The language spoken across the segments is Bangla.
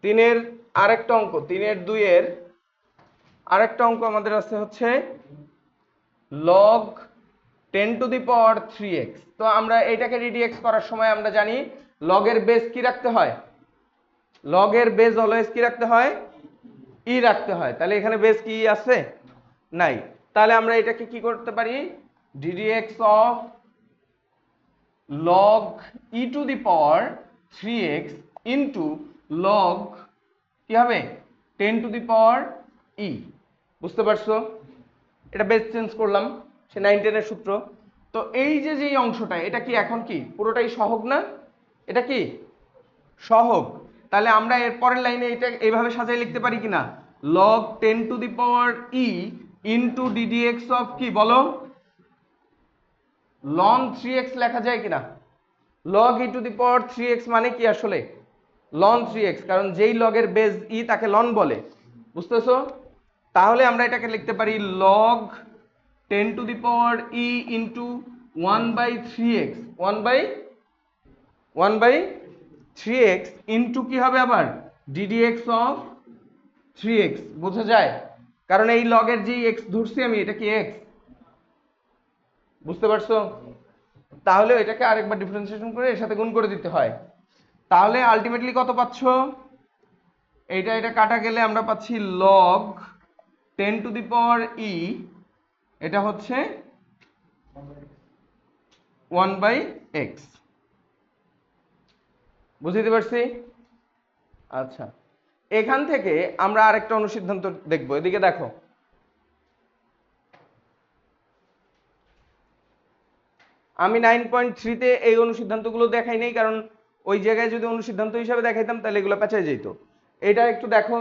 তিনের আরেকটা অঙ্ক, 3-2 আরেকটা অঙ্ক আমাদের আছে হচ্ছে লগ 10⁻³ তো আমরা এটাকে রিডিএক্স করার সময় আমরা জানি লগের বেস কি রাখতে হয়, লগের বেস অলওয়েজ কি রাখতে হয়, ই রাখতে হয়। তাহলে এখানে বেস কি আছে, নাই। তাহলে আমরা এটাকে কি করতে পারি, ddx of log e⁻³ into log কি হবে 10⁻e। বুঝতে পারছো, এটা বেস চেঞ্জ করলাম, সে 9-10 এর সূত্র। তো এই যে অংশটা, এটা কি এখন কি পুরোটাই সহগ না, এটা কি সহগ। তাহলে আমরা এর পরের লাইনে এটা এইভাবে সাজাই লিখতে পারি কিনা, log 10⁻e into ddx of কি বলো ln 3x লেখা যায় কিনা। log e⁻³ মানে কি আসলে ln 3x, কারণ যেই লগের বেস ই তাকে লন বলে, বুঝতেছো। তাহলে আমরা এটাকে লিখতে পারি log 10⁻e into 1/3x 1/3x into কি হবে আবার ddx অফ 3x। বোঝা যায়, কারণ এই লগের যে x ধরছি আমি, এটা কি x, বুঝতে পারছো। তাহলে এটাকে আরেকবার ডিফারেন্সিয়েশন করে এর সাথে গুণ করে দিতে হয়। তাহলে আলটিমেটলি কত পাচ্ছ, এটা কাটা গেলে আমরা পাচ্ছি log 10⁻e, এটা হচ্ছে 1/x। বুঝতে পারছি। আচ্ছা, এখান থেকে আমরা আরেকটা অনুসিদ্ধান্ত দেখবো, এদিকে দেখো। আমি 9.3-তে এই অনুসিদ্ধান্তগুলো দেখাই নেই, কারণ ওই জায়গায় যদি অনুসিদ্ধান্ত হিসাবে দেখাইতাম তাহলে এগুলো পেঁচাই যেত। এটা একটু দেখো,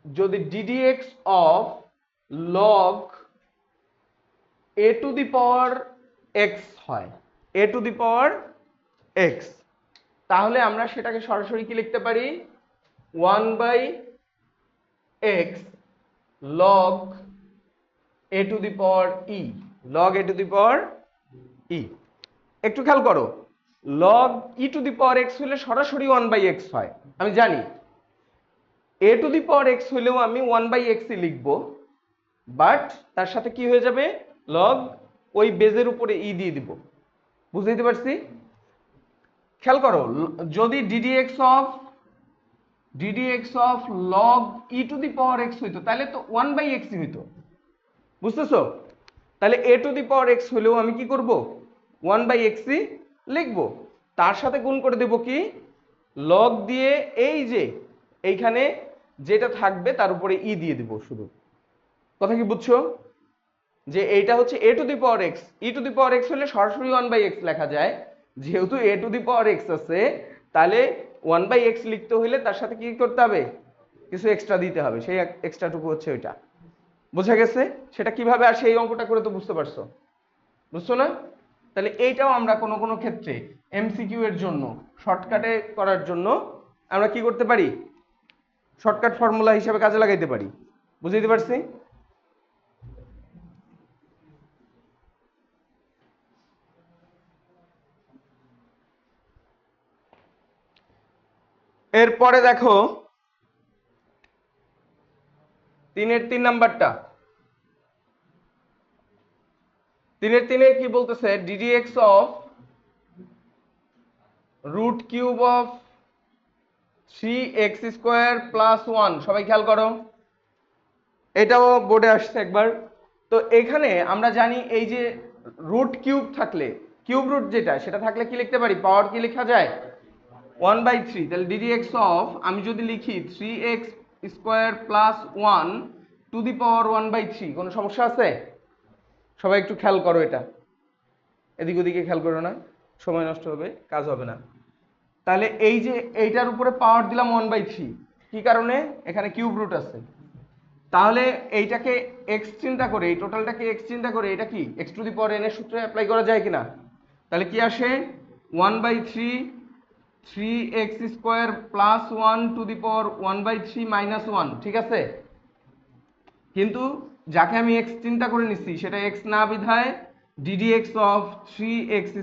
যদি ddx অফ log a⁻x হয়, a⁻x, তাহলে আমরা সেটাকে সরাসরি কি লিখতে পারি 1/x log a⁻e, log a⁻e। একটু খেয়াল করো, log e⁻x হলে সরাসরি 1/x হয়, আমি জানি। a⁻x হলেও আমি 1/x ই লিখবো, বাট তার সাথে কি হয়ে যাবে, log ওই বেজের উপরে ই দিয়ে দিব। বুঝতে পারছি। খেয়াল করো, যদি ddx অফ log e⁻x হইতো তাহলে তো 1/x ই হইতো, বুঝতেছো। তাহলে a⁻x হলেও আমি কি করব 1/x ই লিখবো, তার সাথে গুণ করে দেব কি log দিয়ে, এই যে এইখানে যেটা থাকবে তার উপরে ই দিয়ে দিব শুধু। কথা কি বুঝছো, যে এইটা হচ্ছে a⁻x, e⁻x হলে সরাসরি 1/x লেখা যায়, যেহেতু a⁻x আছে তাহলে 1/x লিখতে হলে তার সাথে কি করতে হবে, কিছু এক্সট্রা দিতে হবে, সেই এক্সট্রাটুকু হচ্ছে ওইটা। বোঝা গেছে সেটা কিভাবে আসে, এই অঙ্কটা করে তো বুঝতে পারছো, বুঝছো না। তাহলে এইটাও আমরা কোনো কোনো ক্ষেত্রে এমসিকিউ এর জন্য শর্টকাটে করার জন্য আমরা কি করতে পারি, শর্টকাট ফর্মুলা হিসেবে কাজে লাগাইতে পারি। বুঝতে পারছি। এরপরে দেখো 3 নাম্বারটা, 3 কি বলতেছে, ddx অফ √³ অফ 3x² + 1। সবাই খেয়াল করো, এটাও বোর্ডে আসছে একবার। তো এখানে আমরা জানি এই যে √³ থাকলে, কিউব রুট যেটা সেটা থাকলে কি লিখতে পারি, পাওয়ার কি লেখা যায় 1/3। তাহলে ddx অফ আমি যদি লিখি 3x² + 1 টু দি পাওয়ার 1/3, কোনো সমস্যা আছে? সবাই একটু খেয়াল করো, এটা এদিক ওদিকে খেয়াল করো না, সময় নষ্ট হবে, কাজ হবে না। তাহলে এই যে এইটার উপরে পাওয়ার দিলাম 1/3, কি কারণে, এখানে কিউব রুট আছে। তাহলে এইটাকে এক্স চিন্তা করে, এই টোটালটাকে এক্স চিন্তা করে এটা কি x⁴n এর সূত্রে অ্যাপ্লাই করা যায় কিনা। তাহলে কি আসে 1/3 3x² + 1 টু দি পাওয়ার 1/3 - 1, ঠিক আছে। কিন্তু যাকে আমি x চিন্তা করে নিচ্ছি সেটা x না বিধায় ddx অফ 3x²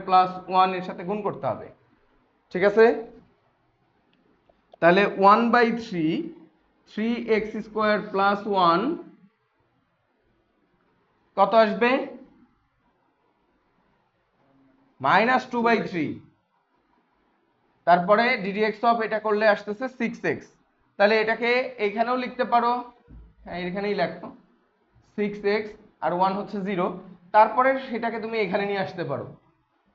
+ 1 এর সাথে গুণ করতে হবে, ঠিক আছে। তাহলে 1/3 3x² প্লাস 1 কত আসবে? -2/3। তারপরে ddx অফ এটা করলে আসতেছে 6x। তাহলে এটাকে এইখানেও লিখতে পারো, হ্যাঁ এখানেই লেখো 6x, আর 1 হচ্ছে 0। তারপরে সেটাকে তুমি এখানে নিয়ে আসতে পারো।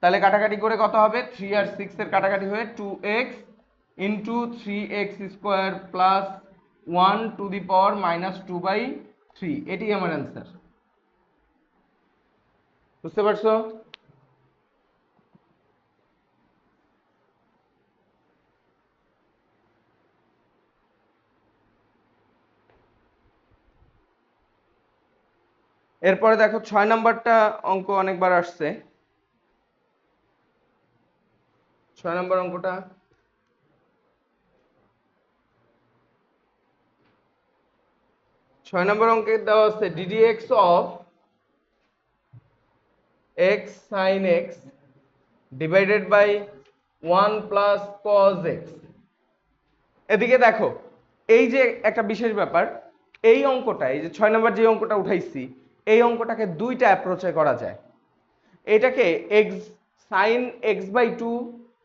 তাহলে কাটাকাটি করে কত হবে? 3 আর 6 এর কাটাকাটি হয়ে 2x into 3x² plus 1 to the power -2/3। এটাই আমার অ্যান্সার। বুঝতে পারছো? এরপরে দেখো 6 নাম্বারটা অঙ্ক অনেকবার আসছে। 6 নাম্বার অঙ্কটা, ছয় নম্বর অঙ্কে দেওয়া আছে ddx of x sin x divided by 1 plus cos x। এদিকে দেখো, এই যে একটা বিশেষ ব্যাপার, এই অঙ্কটা, এই যে 6 নম্বর যে অঙ্কটা উঠাইছি, এই অঙ্কটাকে দুইটা অ্যাপ্রোচে করা যায়। এটাকে x sin x/2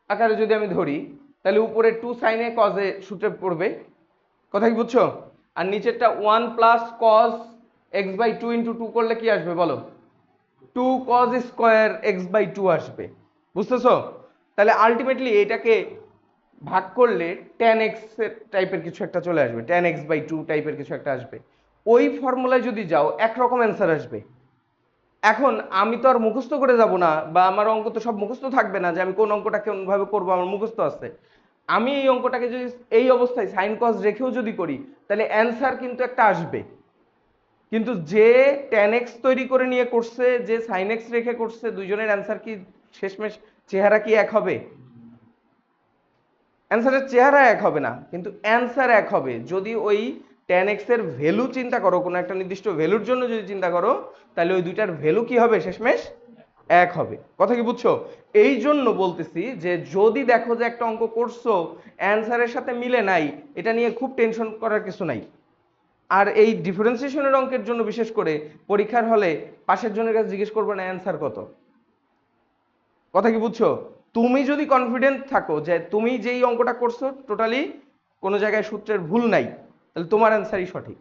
আকারে যদি আমি ধরি, তাহলে উপরে 2 sin a cos a সূত্রে পড়বে, কথা কি বুঝছো? আর নিচেরটা 1 প্লাস cos x/2 ইন্টু 2 করলে কি আসবে বলো? 2 cos স্কোয়ার x/2 আসবে। বুঝতেছো? তাহলে আলটিমেটলি এটাকে ভাগ করলে tan x টাইপের কিছু একটা চলে আসবে, tan x/2 টাইপের কিছু একটা আসবে। ওই ফর্মুলায় যদি যাও একরকম অ্যান্সার আসবে। এখন আমি তো আর মুখস্থ করে যাব না, বা আমার অঙ্ক তো সব মুখস্থ থাকবে না যে আমি কোন অঙ্কটা কোনভাবে করবো, আমার মুখস্থ আছে। আমি এই অঙ্কটাকে যদি এই অবস্থায় সাইন কস রেখেও যদি করি, তাহলে অ্যান্সার কিন্তু একটা আসবে। কিন্তু যে tan x তৈরি করে নিয়ে করছে, যে sin x রেখে করছে, দুইজনের অ্যান্সার কি শেষমেশ চেহারা কি এক হবে? অ্যান্সারের চেহারা এক হবে না, কিন্তু অ্যান্সার এক হবে যদি ওই tan x এর ভ্যালু চিন্তা করো, কোনো একটা নির্দিষ্ট ভ্যালুর জন্য যদি চিন্তা করো, তাহলে ওই দুইটার ভ্যালু কি হবে শেষমেশ? এক হবে। কথা কি বুঝছো? এই জন্য বলতেছি যে যদি দেখো যে একটা অঙ্ক করছো অ্যান্সারের সাথে মিলে নাই, এটা নিয়ে খুব টেনশন করার কিছু নাই। আর এই ডিফারেন্সিয়েশনের অঙ্কের জন্য বিশেষ করে পরীক্ষার হলে পাশের জনের কাছে জিজ্ঞেস করবে না অ্যান্সার কত। কথা কি বুঝছো? তুমি যদি কনফিডেন্ট থাকো যে তুমি যেই অঙ্কটা করছো টোটালি কোনো জায়গায় সূত্রের ভুল নাই, তাহলে তোমার অ্যান্সারই সঠিক।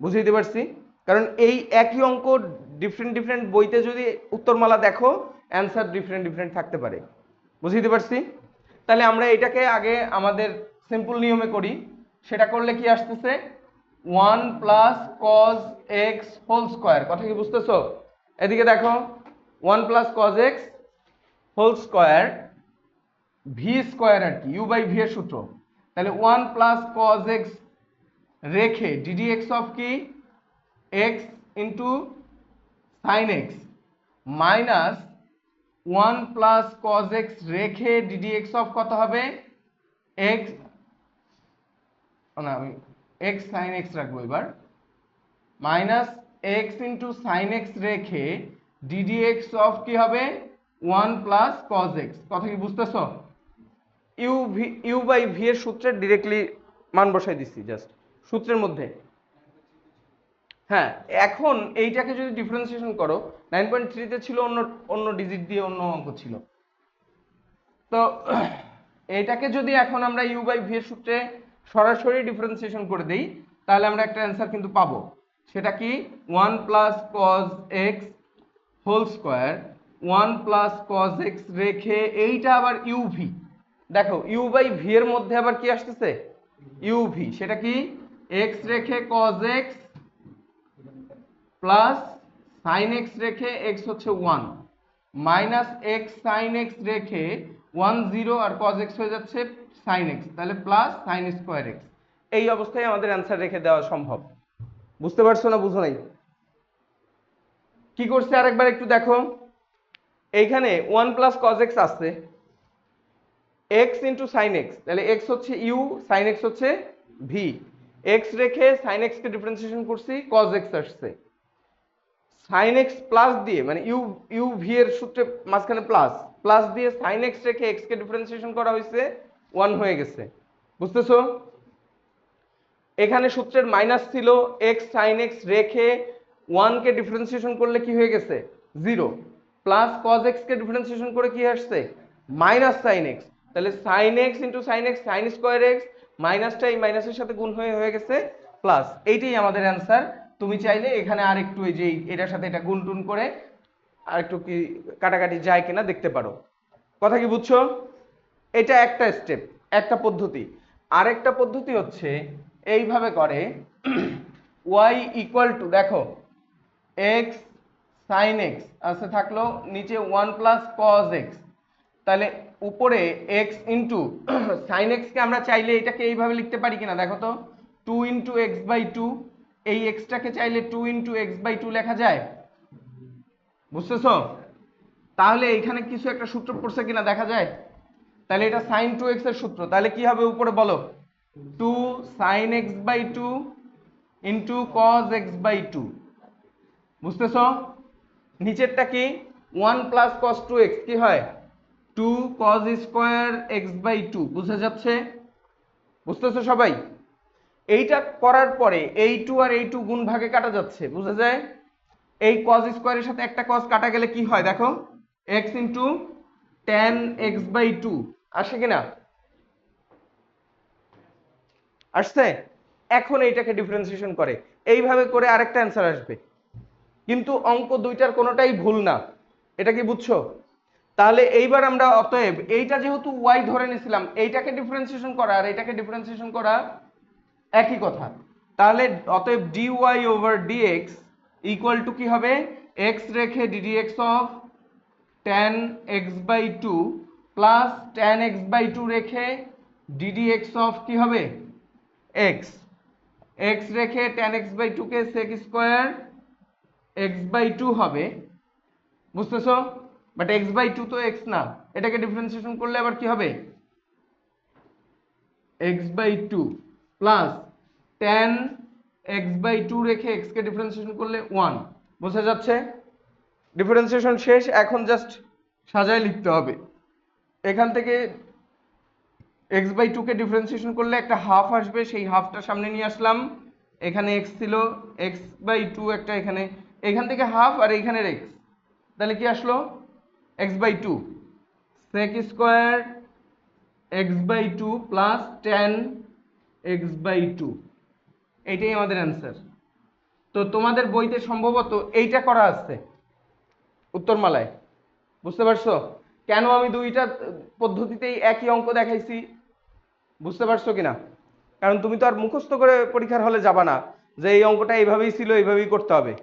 বুঝে দিতে পারছি? কারণ এই একই অঙ্ক ডিফারেন্ট ডিফারেন্ট বইতে যদি উত্তরমালা দেখো, অ্যান্সার ডিফারেন্ট ডিফারেন্ট থাকতে পারে। বুঝে দিতে পারছি? তাহলে আমরা এটাকে আগে আমাদের সিম্পল নিয়মে করি। সেটা করলে কি আসতেছে? 1 plus cos x whole square. কথা কি বুঝতেছো? এদিকে দেখো, 1 plus cos x whole square, V square আর কি, ইউ বাই ভি এর সূত্র। তাহলে 1 প্লাস cos x রেখে ddx অফ কি x into sine x minus 1 plus cos x রেখে ddx অফ কত হবে? x, না আমি x sin x রাখবো এবার, minus x into sine x রেখে ddx অফ কি হবে? 1 প্লাস cos x। কথা কি বুঝতেছো? ইউ বাই ভি এর সূত্রে ডিরেক্টলি মান বসাই দিচ্ছি জাস্ট সূত্রের মধ্যে। হ্যাঁ, এখন এইটাকে যদি ডিফারেন্সিয়েশন করো, 9.3 তে ছিল অন্য অন্য ডিজিট দিয়ে অন্য অঙ্ক ছিল। তো এইটাকে যদি এখন আমরা ইউ বাই ভি এর সূত্রে সরাসরি ডিফারেন্সিয়েশন করে দেই, তাহলে আমরা একটা অ্যান্সার কিন্তু পাবো। সেটা কি? 1 plus cos x whole square, 1 plus cos x রেখে এইটা আবার ইউভি। দেখো ইউ বাই ভি এর মধ্যে আবার কি আসতেছে? ইউভি। সেটা কি? x রেখে cos x plus sine x রেখে এক্স হচ্ছে 1 মাইনাস এক্স সাইন এক্স রেখে 1 0 আর cos x হয়ে যাচ্ছে সাইন এক্স, তাহলে প্লাস সাইন স্কোয়ার এক্স। এই অবস্থায় আমাদের অ্যান্সার রেখে দেওয়া সম্ভব। বুঝতে পারছো না বুঝো নাই? কি করছে আরেকবার একটু দেখো, এইখানে 1 প্লাস cos x আসছে, x ইন্টু সাইন এক্স, তাহলে x হচ্ছে ইউ, সাইন এক্স হচ্ছে ভি। x রেখে সাইন এক্স কে ডিফারেন্সিয়েশন করছি, cos x আসছে। সাইন এক্স প্লাস দিয়ে, মানে ইউ ইউ ভি এর সূত্রে মাঝখানে প্লাস, প্লাস দিয়ে সাইন এক্স রেখে এক্স কে ডিফারেন্সিয়েশন করা হয়েছে, 1 হয়ে গেছে। বুঝতেছো? এখানে সূত্রের মাইনাস ছিল, এক্স সাইন এক্স রেখে 1 কে ডিফারেন্সিয়েশন করলে কি হয়ে গেছে 0, প্লাস কজ এক্স কে ডিফারেন্সিয়েশন করে কি আসছে মাইনাস সাইন এক্স। তাহলে sine x into sine x sine square x, মাইনাসটা এই মাইনাসের সাথে গুণ হয়ে গেছে প্লাস। এইটাই আমাদের অ্যান্সার। তুমি চাইলে এখানে আর একটু এই যে এটার সাথে এটা গুণ টুন করে আর একটু কি কাটাকাটি যায় কিনা দেখতে পারো। কথা কি বুঝছো? এটা একটা স্টেপ, একটা পদ্ধতি। আরেকটা পদ্ধতি হচ্ছে এইভাবে করে y ইকুয়াল টু, দেখো x sin x আছে থাকলো, নিচে 1 প্লাস cos x, তাহলে উপরে x ইন্টু sin x কে আমরা চাইলে এটাকে এইভাবে লিখতে পারি কিনা দেখো তো, 2 ইন্টু এক্স বাই টু। এই এক্সটাকে চাইলে 2 ইন্টু এক্স বাই টু লেখা যায়। বুঝতেছো? তাহলে এখানে কিছু একটা সূত্র পড়ছে কিনা দেখা যায়। তাহলে এটা sin 2x এর সূত্র, তাহলে কি হবে উপরে বলো, 2 sin x by two into cos x by two. বুঝতেছো? নিচেরটা কি 1 প্লাস cos 2x কি হয় 2 cos square x by two. বুঝা যাচ্ছে? বুঝতেছো সবাই? এইটা করার পরে এই 2 আর এই 2 গুণ ভাগে কাটা যাচ্ছে, বুঝা যায়? এই cos স্কোয়ারের সাথে একটা cos কাটা গেলে কি হয় দেখো, x into tan x by two আসে কিনা, আসছে। এখন এইটাকে ডিফারেন্সিয়েশন করে এইভাবে করে আরেকটা অ্যান্সার আসবে, কিন্তু অঙ্ক দুইটার কোনোটাই ভুল না। এটা কি বুঝছো? তাহলে এইবার আমরা অতএব এইটা যেহেতু y ধরে নিয়েছিলাম, এইটাকে ডিফারেন্সিয়েশন করা আর এইটাকে ডিফারেন্সিয়েশন করা একই কথা। তাহলে অতএব dy over dx equal to কি হবে, x রেখে ddx of tan x by two plus tan x by two রেখে ddx অফ কি হবে x, x রেখে tan x বাই টু কে sec square x by two হবে। বুঝতেছো? বাট x বাই টু তো x না, এটাকে ডিফারেন্সিয়েশন করলে আবার কি হবে x by two plus tan x by two রেখে x কে ডিফারেন্সিয়েশন করলে 1। বোঝা যাচ্ছে? ডিফারেন্সিয়েশন শেষ, এখন জাস্ট সাজায় লিখতে হবে। এখান থেকে x বাই টু কে ডিফারেন্সিয়েশন করলে একটা হাফ আসবে, সেই হাফটা সামনে নিয়ে আসলাম। এখানে x ছিল, x বাই টু একটা এখানে, এখান থেকে হাফ আর এইখানের x, তাহলে কি আসলো x by two sec square x by two plus tan x by two. এইটাই আমাদের অ্যান্সার। তো তোমাদের বইতে সম্ভবত এইটা করা আছে উত্তরমালায়। বুঝতে পারছো কেন আমি দুইটা পদ্ধতিতেই একই অঙ্ক দেখাইছি? বুঝতে পারছো কিনা? কারণ তুমি তো আর মুখস্থ করে পরীক্ষার হলে যাবা না যে এই অঙ্কটা এইভাবেই ছিল এইভাবেই করতে হবে।